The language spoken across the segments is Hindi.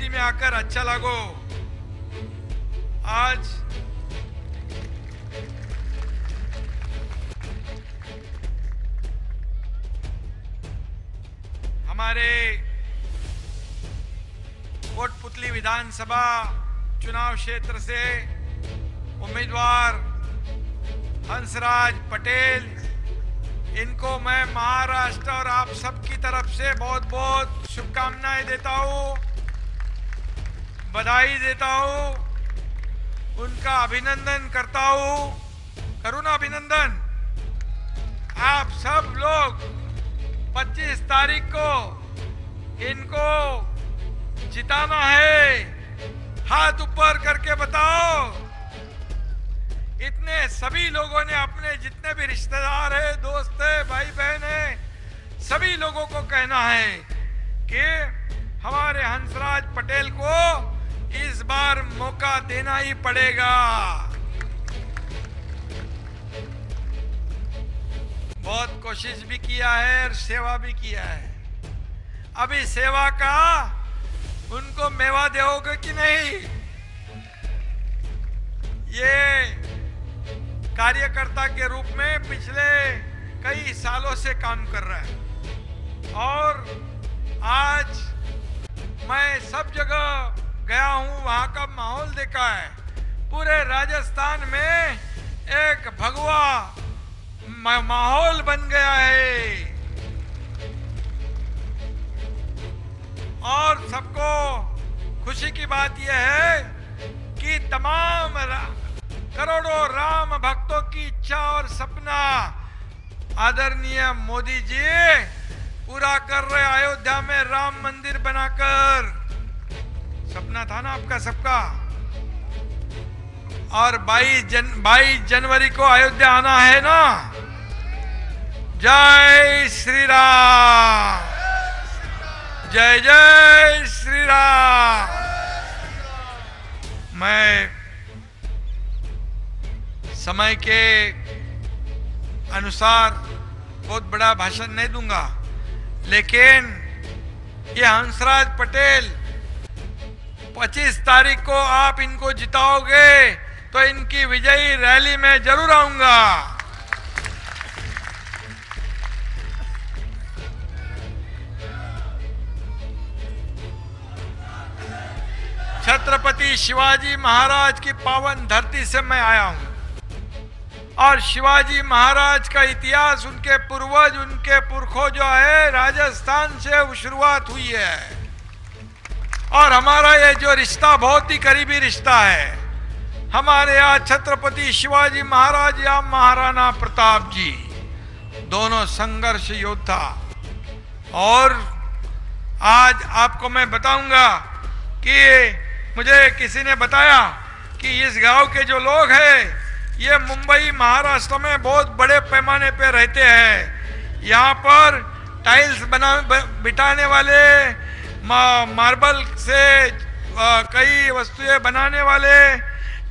वेदी में आकर अच्छा लगो। आज हमारे कोटपुतली विधानसभा चुनाव क्षेत्र से उम्मीदवार हंसराज पटेल, इनको मैं महाराष्ट्र और आप सबकी तरफ से बहुत बहुत शुभकामनाएं देता हूं, बधाई देता हूं, उनका अभिनंदन करता हूं। करूं ना अभिनंदन? आप सब लोग 25 तारीख को इनको जिताना है। हाथ ऊपर करके बताओ। इतने सभी लोगों ने अपने जितने भी रिश्तेदार है, दोस्त है, भाई बहन है, सभी लोगों को कहना है कि हमारे हंसराज पटेल को इस बार मौका देना ही पड़ेगा। बहुत कोशिश भी किया है और सेवा भी किया है। अभी सेवा का उनको मेवा दोगे कि नहीं? ये कार्यकर्ता के रूप में पिछले कई सालों से काम कर रहा है और आज मैं सब जगह गया हूं, वहां का माहौल देखा है। पूरे राजस्थान में एक भगवा माहौल बन गया है और सबको खुशी की बात यह है कि तमाम करोड़ों राम भक्तों की इच्छा और सपना आदरणीय मोदी जी पूरा कर रहे। अयोध्या में राम मंदिर बनाकर, सपना था ना आपका सबका। और 22 जनवरी को अयोध्या आना है ना। जय श्री राम, जय जय श्री राम। मैं समय के अनुसार बहुत बड़ा भाषण नहीं दूंगा, लेकिन ये हंसराज पटेल 25 तारीख को आप इनको जिताओगे तो इनकी विजयी रैली में जरूर आऊंगा। छत्रपति शिवाजी महाराज की पावन धरती से मैं आया हूं और शिवाजी महाराज का इतिहास, उनके पूर्वज, उनके पुरखों जो है राजस्थान से शुरुआत हुई है और हमारा ये जो रिश्ता बहुत ही करीबी रिश्ता है। हमारे यहाँ छत्रपति शिवाजी महाराज या महाराणा प्रताप जी दोनों संघर्ष योद्धा। और आज आपको मैं बताऊंगा कि मुझे किसी ने बताया कि इस गांव के जो लोग हैं ये मुंबई महाराष्ट्र में बहुत बड़े पैमाने पे रहते हैं। यहाँ पर टाइल्स बिठाने वाले, मार्बल से कई वस्तुएं बनाने वाले,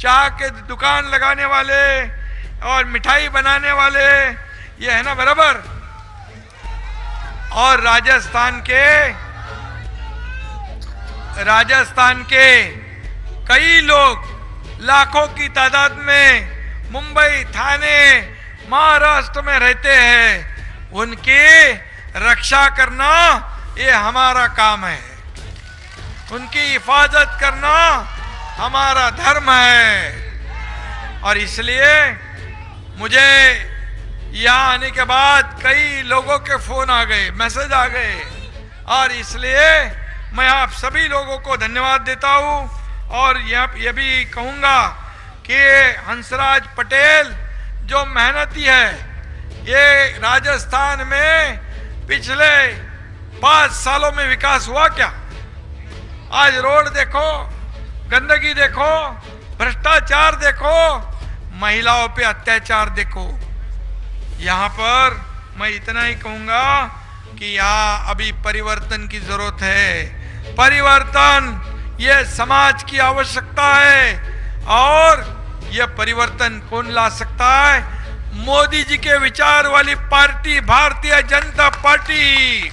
चाय के दुकान लगाने वाले और मिठाई बनाने वाले, ये है ना बराबर। और राजस्थान के कई लोग लाखों की तादाद में मुंबई, थाने, महाराष्ट्र में रहते हैं। उनकी रक्षा करना ये हमारा काम है, उनकी हिफाजत करना हमारा धर्म है। और इसलिए मुझे यहाँ आने के बाद कई लोगों के फोन आ गए, मैसेज आ गए और इसलिए मैं आप सभी लोगों को धन्यवाद देता हूँ। और ये भी कहूँगा कि हंसराज पटेल जो मेहनती है, ये राजस्थान में पिछले 5 सालों में विकास हुआ क्या? आज रोड देखो, गंदगी देखो, भ्रष्टाचार देखो, महिलाओं पे अत्याचार देखो। यहाँ पर मैं इतना ही कहूँगा कि यहाँ अभी परिवर्तन की जरूरत है। परिवर्तन ये समाज की आवश्यकता है और यह परिवर्तन कौन ला सकता है? मोदी जी के विचार वाली पार्टी भारतीय जनता पार्टी।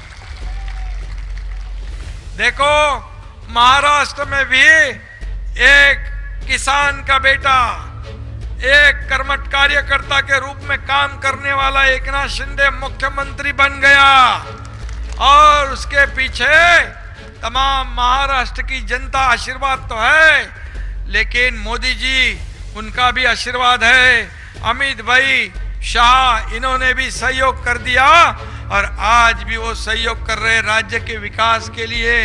देखो महाराष्ट्र में भी एक किसान का बेटा, एक कर्मठ कार्यकर्ता के रूप में काम करने वाला एकनाथ शिंदे मुख्यमंत्री बन गया और उसके पीछे तमाम महाराष्ट्र की जनता आशीर्वाद तो है, लेकिन मोदी जी उनका भी आशीर्वाद है। अमित भाई शाह इन्होंने भी सहयोग कर दिया और आज भी वो सहयोग कर रहे राज्य के विकास के लिए।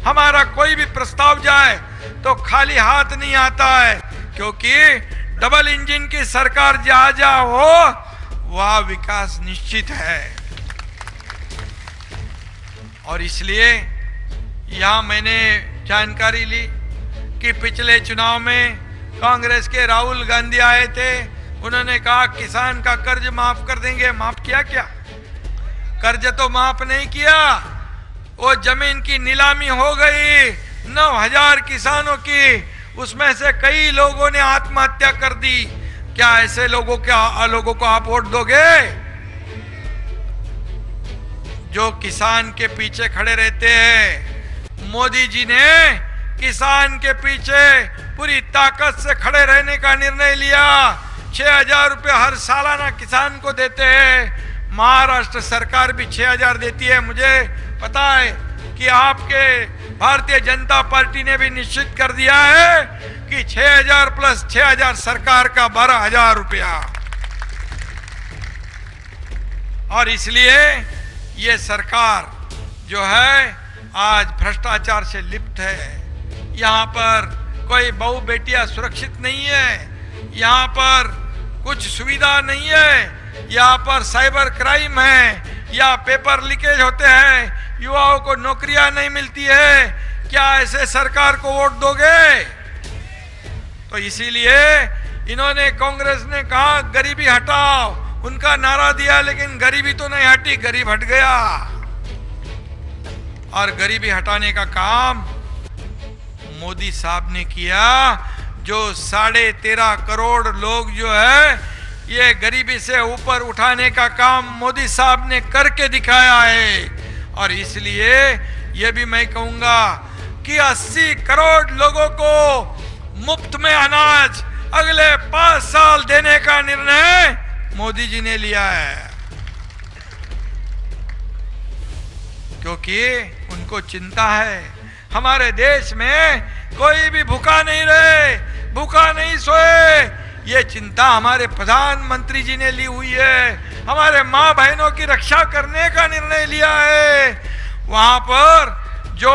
हमारा कोई भी प्रस्ताव जाए तो खाली हाथ नहीं आता है, क्योंकि डबल इंजन की सरकार जहां जहां हो वहां विकास निश्चित है। और इसलिए यहां मैंने जानकारी ली कि पिछले चुनाव में कांग्रेस के राहुल गांधी आए थे, उन्होंने कहा किसान का कर्ज माफ कर देंगे। माफ किया क्या? कर्ज तो माफ नहीं किया, वो जमीन की नीलामी हो गई 9,000 किसानों की, उसमें से कई लोगों ने आत्महत्या कर दी। क्या ऐसे लोगों को आप वोट दोगे जो किसान के पीछे खड़े रहते हैं? मोदी जी ने किसान के पीछे पूरी ताकत से खड़े रहने का निर्णय लिया। 6,000 रुपये हर सालाना किसान को देते हैं। महाराष्ट्र सरकार भी 6,000 देती है। मुझे पता है कि आपके भारतीय जनता पार्टी ने भी निश्चित कर दिया है कि 6,000 प्लस 6,000 सरकार का 12,000 रुपया। और इसलिए ये सरकार जो है आज भ्रष्टाचार से लिप्त है। यहाँ पर कोई बहू बेटियां सुरक्षित नहीं है, यहाँ पर कुछ सुविधा नहीं है, यहाँ पर साइबर क्राइम है, या पेपर लीकेज होते हैं, युवाओं को नौकरियां नहीं मिलती है। क्या ऐसे सरकार को वोट दोगे? तो इसीलिए इन्होंने, कांग्रेस ने कहा गरीबी हटाओ, उनका नारा दिया, लेकिन गरीबी तो नहीं हटी, गरीब हट गया। और गरीबी हटाने का काम मोदी साहब ने किया। जो 13.5 करोड़ लोग जो है ये गरीबी से ऊपर उठाने का काम मोदी साहब ने करके दिखाया है। और इसलिए ये भी मैं कहूंगा कि 80 करोड़ लोगों को मुफ्त में अनाज अगले 5 साल देने का निर्णय मोदी जी ने लिया है, क्योंकि उनको चिंता है हमारे देश में कोई भी भूखा नहीं रहे, भूखा नहीं सोए। ये चिंता हमारे प्रधानमंत्री जी ने ली हुई है। हमारे माँ बहनों की रक्षा करने का निर्णय लिया है। वहां पर जो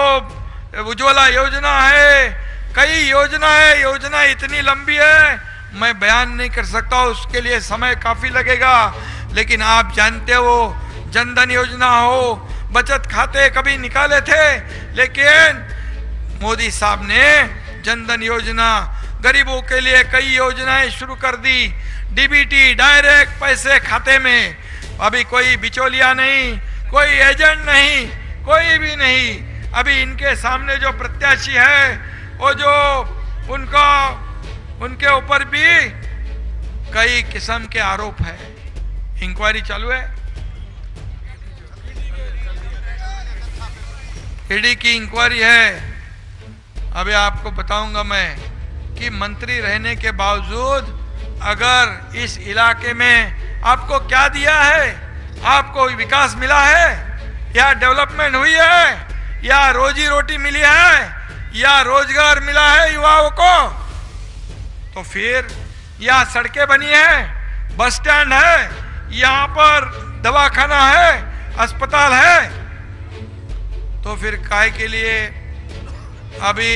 उज्ज्वला योजना है, कई योजना है, योजना इतनी लंबी है मैं बयान नहीं कर सकता, उसके लिए समय काफी लगेगा। लेकिन आप जानते हो, जनधन योजना हो, बचत खाते कभी निकाले थे, लेकिन मोदी साहब ने जनधन योजना, गरीबों के लिए कई योजनाएं शुरू कर दी। डीबीटी, डायरेक्ट पैसे खाते में। अभी कोई बिचौलिया नहीं, कोई एजेंट नहीं, कोई भी नहीं। अभी इनके सामने जो प्रत्याशी है, वो जो उनके ऊपर भी कई किस्म के आरोप है। इंक्वायरी चालू है, ईडी की इंक्वायरी है। अभी आपको बताऊंगा मैं कि मंत्री रहने के बावजूद अगर इस इलाके में आपको क्या दिया है, आपको विकास मिला है, या डेवलपमेंट हुई है, या रोजी रोटी मिली है, या रोजगार मिला है युवाओं को, तो फिर यहाँ सड़कें बनी है, बस स्टैंड है, यहाँ पर दवाखाना है, अस्पताल है, तो फिर काय के लिए अभी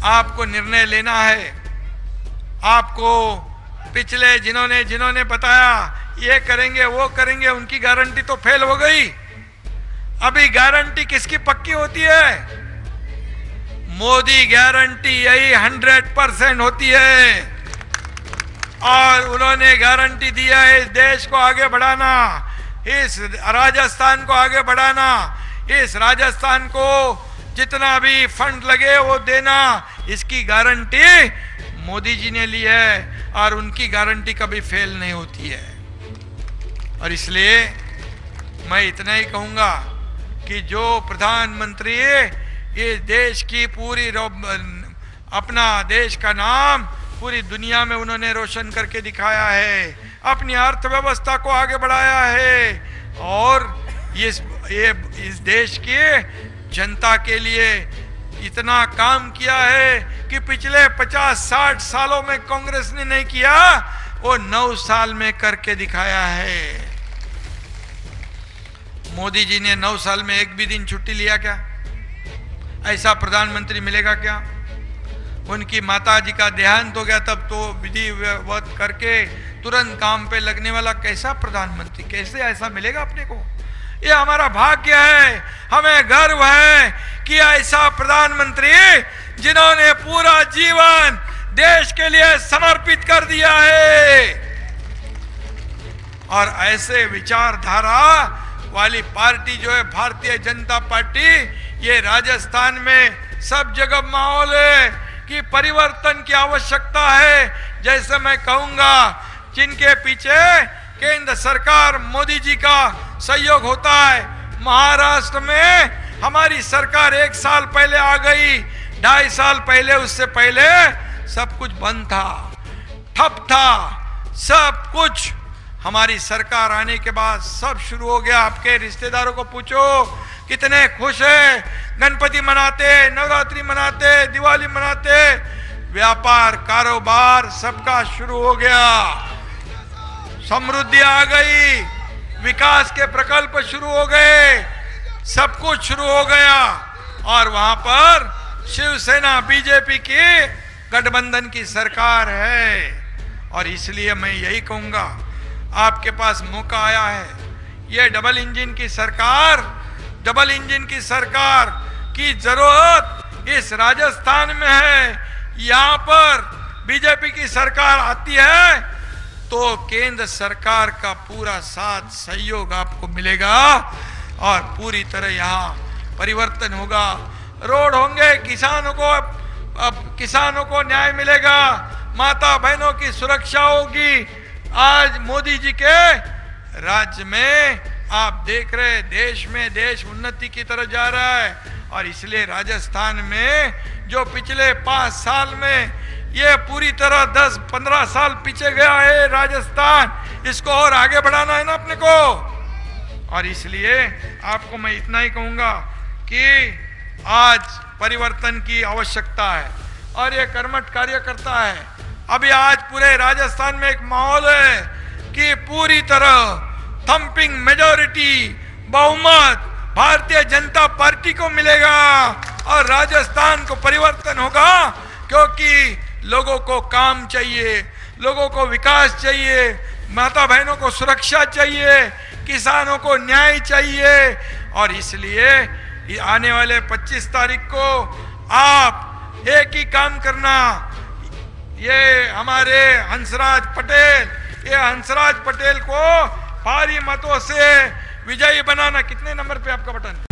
आपको निर्णय लेना है। आपको पिछले जिन्होंने बताया ये करेंगे वो करेंगे, उनकी गारंटी तो फेल हो गई। अभी गारंटी किसकी पक्की होती है? मोदी गारंटी यही 100% होती है। और उन्होंने गारंटी दिया है इस देश को आगे बढ़ाना, इस राजस्थान को आगे बढ़ाना, इस राजस्थान को जितना भी फंड लगे वो देना, इसकी गारंटी मोदी जी ने ली है। और उनकी गारंटी कभी फेल नहीं होती है। और इसलिए मैं इतना ही कहूंगा कि जो प्रधानमंत्री ये देश की पूरी अपना देश का नाम पूरी दुनिया में उन्होंने रोशन करके दिखाया है, अपनी अर्थव्यवस्था को आगे बढ़ाया है और इस देश की जनता के लिए इतना काम किया है कि पिछले 50-60 सालों में कांग्रेस ने नहीं किया, वो 9 साल में करके दिखाया है। मोदी जी ने 9 साल में एक भी दिन छुट्टी लिया क्या? ऐसा प्रधानमंत्री मिलेगा क्या? उनकी माता जी का देहांत हो गया तब तो विधिवत करके तुरंत काम पे लगने वाला कैसा प्रधानमंत्री, कैसे ऐसा मिलेगा अपने को? ये हमारा भाग्य है, हमें गर्व है कि ऐसा प्रधानमंत्री जिन्होंने पूरा जीवन देश के लिए समर्पित कर दिया है और ऐसे विचारधारा वाली पार्टी जो है भारतीय जनता पार्टी, ये राजस्थान में सब जगह माहौल है कि परिवर्तन की आवश्यकता है। जैसे मैं कहूंगा, जिनके पीछे केंद्र सरकार मोदी जी का सहयोग होता है, महाराष्ट्र में हमारी सरकार 1 साल पहले आ गई, 2.5 साल पहले, उससे पहले सब कुछ बंद था, ठप था सब कुछ। हमारी सरकार आने के बाद सब शुरू हो गया। आपके रिश्तेदारों को पूछो कितने खुश है, गणपति मनाते, नवरात्रि मनाते, दिवाली मनाते, व्यापार कारोबार सबका शुरू हो गया, समृद्धि आ गई, विकास के प्रकल्प शुरू हो गए, सब कुछ शुरू हो गया। और वहां पर शिवसेना बीजेपी की गठबंधन की सरकार है और इसलिए मैं यही कहूंगा, आपके पास मौका आया है। ये डबल इंजन की सरकार की जरूरत इस राजस्थान में है। यहाँ पर बीजेपी की सरकार आती है तो केंद्र सरकार का पूरा साथ सहयोग आपको मिलेगा और पूरी तरह यहाँ परिवर्तन होगा, रोड होंगे, किसानों को न्याय मिलेगा, माता बहनों की सुरक्षा होगी। आज मोदी जी के राज्य में आप देख रहे, देश उन्नति की तरफ जा रहा है और इसलिए राजस्थान में जो पिछले 5 साल में ये पूरी तरह 10-15 साल पीछे गया है राजस्थान, इसको और आगे बढ़ाना है ना अपने को। और इसलिए आपको मैं इतना ही कहूंगा कि आज परिवर्तन की आवश्यकता है और ये कर्मठ कार्य करता है। अभी आज पूरे राजस्थान में एक माहौल है कि पूरी तरह थंपिंग मेजॉरिटी, बहुमत भारतीय जनता पार्टी को मिलेगा और राजस्थान को परिवर्तन होगा, क्योंकि लोगों को काम चाहिए, लोगों को विकास चाहिए, माता बहनों को सुरक्षा चाहिए, किसानों को न्याय चाहिए। और इसलिए आने वाले 25 तारीख को आप एक ही काम करना, ये हमारे हंसराज पटेल को भारी मतों से विजयी बनाना। कितने नंबर पे आपका बटन?